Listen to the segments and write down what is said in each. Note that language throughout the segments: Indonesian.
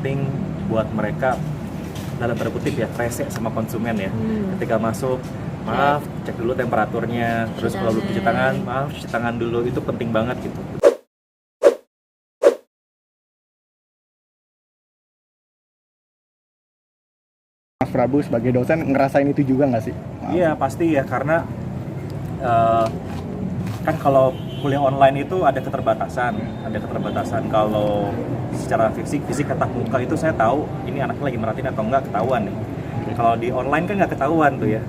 penting buat mereka dalam tanda kutip ya rese sama konsumen ya. Ketika masuk, maaf cek dulu temperaturnya, terus kalau belum cuci tangan, maaf cuci tangan dulu, itu penting banget gitu. Mas Prabu sebagai dosen ngerasain itu juga nggak sih? Iya pasti ya, karena kan kalau kuliah online itu ada keterbatasan. Kalau secara fisik tatap muka itu saya tahu ini anaknya lagi merhatiin atau enggak, ketahuan nih. Kalau di online kan nggak ketahuan tuh ya,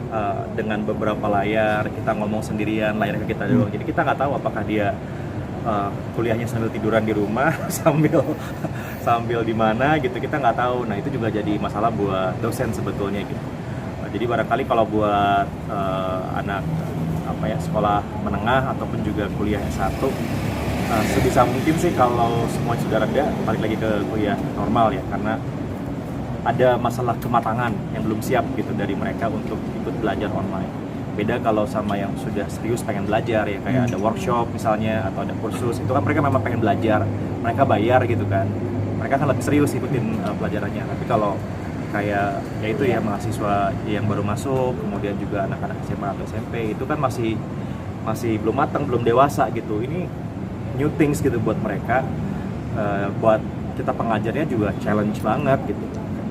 dengan beberapa layar kita ngomong sendirian, layarnya kita doang, jadi kita nggak tahu apakah dia kuliahnya sambil tiduran di rumah sambil di mana gitu, kita nggak tahu. Nah itu juga jadi masalah buat dosen sebetulnya gitu. Jadi barangkali kalau buat anak sekolah menengah ataupun juga kuliah S1, sebisa mungkin sih kalau semua sudah reda balik lagi ke kuliah normal ya, karena ada masalah kematangan yang belum siap gitu dari mereka untuk ikut belajar online. Beda kalau sama yang sudah serius pengen belajar ya, kayak ada workshop misalnya atau ada kursus, itu kan mereka memang pengen belajar, mereka bayar gitu kan, mereka kan lebih serius ikutin pelajarannya. Tapi kalau kayak ya itu ya mahasiswa yang baru masuk, kemudian juga anak-anak SMA atau SMP, itu kan masih belum matang, belum dewasa gitu. Ini new things gitu buat mereka. Buat kita pengajarnya juga challenge banget gitu.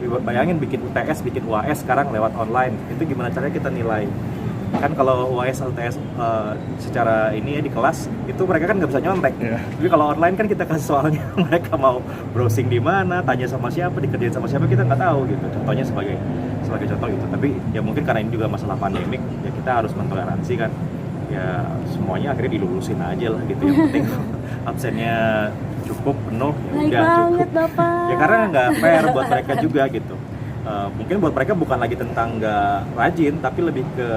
Bayangin bikin UTS, bikin UAS sekarang lewat online, itu gimana caranya kita nilai? Kan kalau UAS LTS secara ini ya di kelas itu mereka kan nggak bisa nyontek. Tapi kalau online kan kita kasih soalnya, mereka mau browsing di mana, tanya sama siapa, dikerjain sama siapa, kita nggak tahu gitu. Contohnya sebagai contoh itu. Tapi ya mungkin karena ini juga masalah pandemik ya, kita harus mentoleransi kan. Ya semuanya akhirnya dilulusin aja lah gitu. Yang penting absennya cukup penuh, ya udah cukup. Bapak. Ya karena nggak fair buat mereka juga gitu. Mungkin buat mereka bukan lagi tentang nggak rajin, tapi lebih ke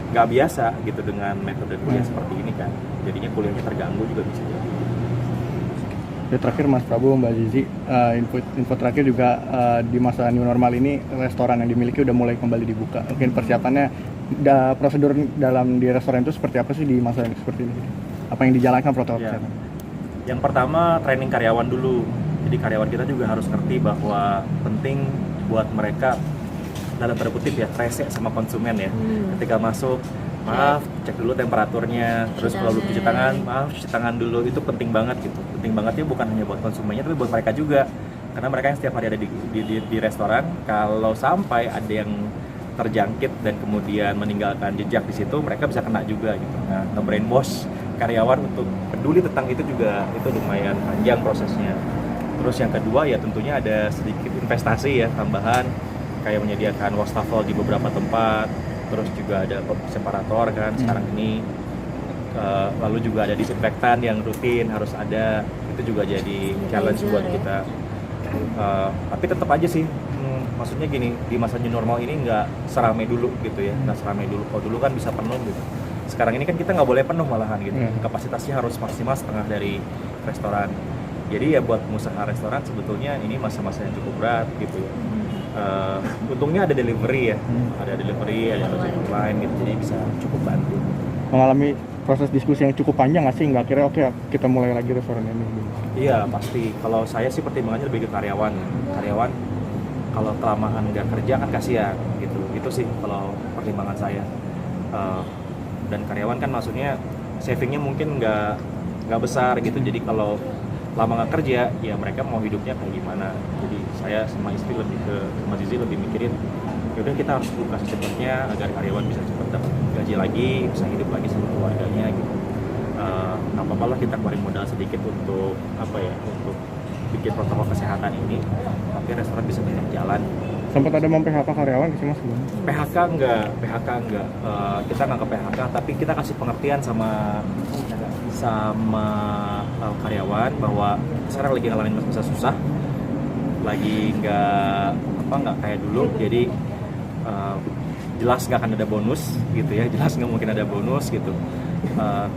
nggak biasa gitu dengan metode kuliah seperti ini kan, jadinya kuliahnya terganggu juga bisa jadi. Ya, terakhir Mas Prabu, Mbak Zizi, info terakhir juga di masa new normal ini restoran yang dimiliki udah mulai kembali dibuka. Mungkin persiapannya, prosedur dalam di restoran itu seperti apa sih di masa yang seperti ini? Apa yang dijalankan protokol kesehatan? Yang pertama training karyawan dulu. Jadi karyawan kita juga harus ngerti bahwa penting buat mereka dalam tanda kutip ya rese sama konsumen ya. Ketika masuk, maaf cek dulu temperaturnya, terus kalau belum cuci tangan, maaf cuci tangan dulu, itu penting banget gitu. Penting bangetnya bukan hanya buat konsumennya tapi buat mereka juga, karena mereka yang setiap hari ada di restoran. Kalau sampai ada yang terjangkit dan kemudian meninggalkan jejak di situ, mereka bisa kena juga gitu. Nah, nge-brainwash karyawan untuk peduli tentang itu juga, itu lumayan panjang prosesnya. Terus yang kedua ya tentunya ada sedikit investasi ya tambahan, kayak menyediakan wastafel di beberapa tempat, terus juga ada separator kan sekarang ini, lalu juga ada disinfektan yang rutin harus ada, itu juga jadi challenge buat kita. Tapi tetap aja sih, maksudnya gini, di masa new normal ini nggak seramai dulu gitu ya, nggak seramai dulu. Kalau dulu kan bisa penuh gitu, sekarang ini kan kita nggak boleh penuh malahan gitu, kapasitasnya harus maksimal setengah dari restoran. Jadi ya buat pengusaha restoran sebetulnya ini masa-masa yang cukup berat gitu ya. Untungnya ada delivery ya, ada ojek online gitu, jadi bisa cukup bantu. Mengalami proses diskusi yang cukup panjang nggak sih? Nggak kira oke kita mulai lagi restoran ini? Iya pasti. Kalau saya sih pertimbangannya lebih ke karyawan. Kalau kelamaan nggak kerja kan kasihan gitu. Itu sih kalau pertimbangan saya. Dan karyawan kan maksudnya savingnya mungkin nggak besar gitu. Jadi kalau lama nggak kerja, ya mereka mau hidupnya kayak gimana. Jadi saya sama istri sama Zizi lebih mikirin, yaudah kita harus buka secepatnya agar karyawan bisa cepat dapat gaji lagi, bisa hidup lagi sama keluarganya gitu. Nggak apa-apa lah kita keluarin modal sedikit untuk untuk bikin protokol kesehatan ini, tapi restoran bisa tetap jalan. Sempat ada mem-PHK karyawan sih Mas? PHK enggak. Kita nggak ke PHK, tapi kita kasih pengertian sama karyawan bahwa sekarang lagi ngalamin masa susah, lagi nggak kayak dulu, jadi jelas nggak akan ada bonus gitu ya, jelas nggak mungkin ada bonus gitu.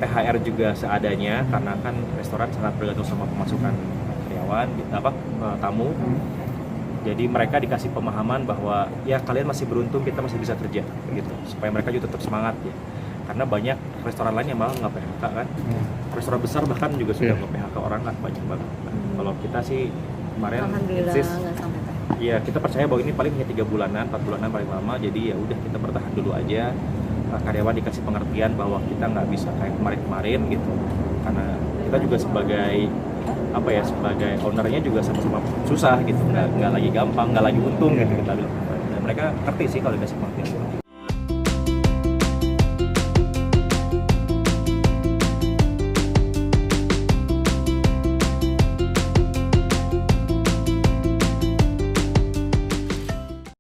THR juga seadanya, karena kan restoran sangat bergantung sama pemasukan karyawan tamu. Jadi mereka dikasih pemahaman bahwa ya kalian masih beruntung, kita masih bisa kerja gitu, supaya mereka juga tetap semangat ya. Karena banyak restoran lain yang malah nggak PHK kan, restoran besar bahkan juga sudah nge-PHK orang kan, banyak banget. Kalau kita sih kemarin Alhamdulillah insist. nggak sampai. Iya, kita percaya bahwa ini paling hanya 3 bulanan, 4 bulanan paling lama. Jadi ya udah kita bertahan dulu aja. Karyawan dikasih pengertian bahwa kita nggak bisa kayak kemarin-kemarin gitu. Karena kita juga sebagai sebagai ownernya juga sama-sama susah gitu, nggak lagi gampang, nggak lagi untung gitu kita bilang. Dan mereka ngerti sih kalau dikasih pengertian.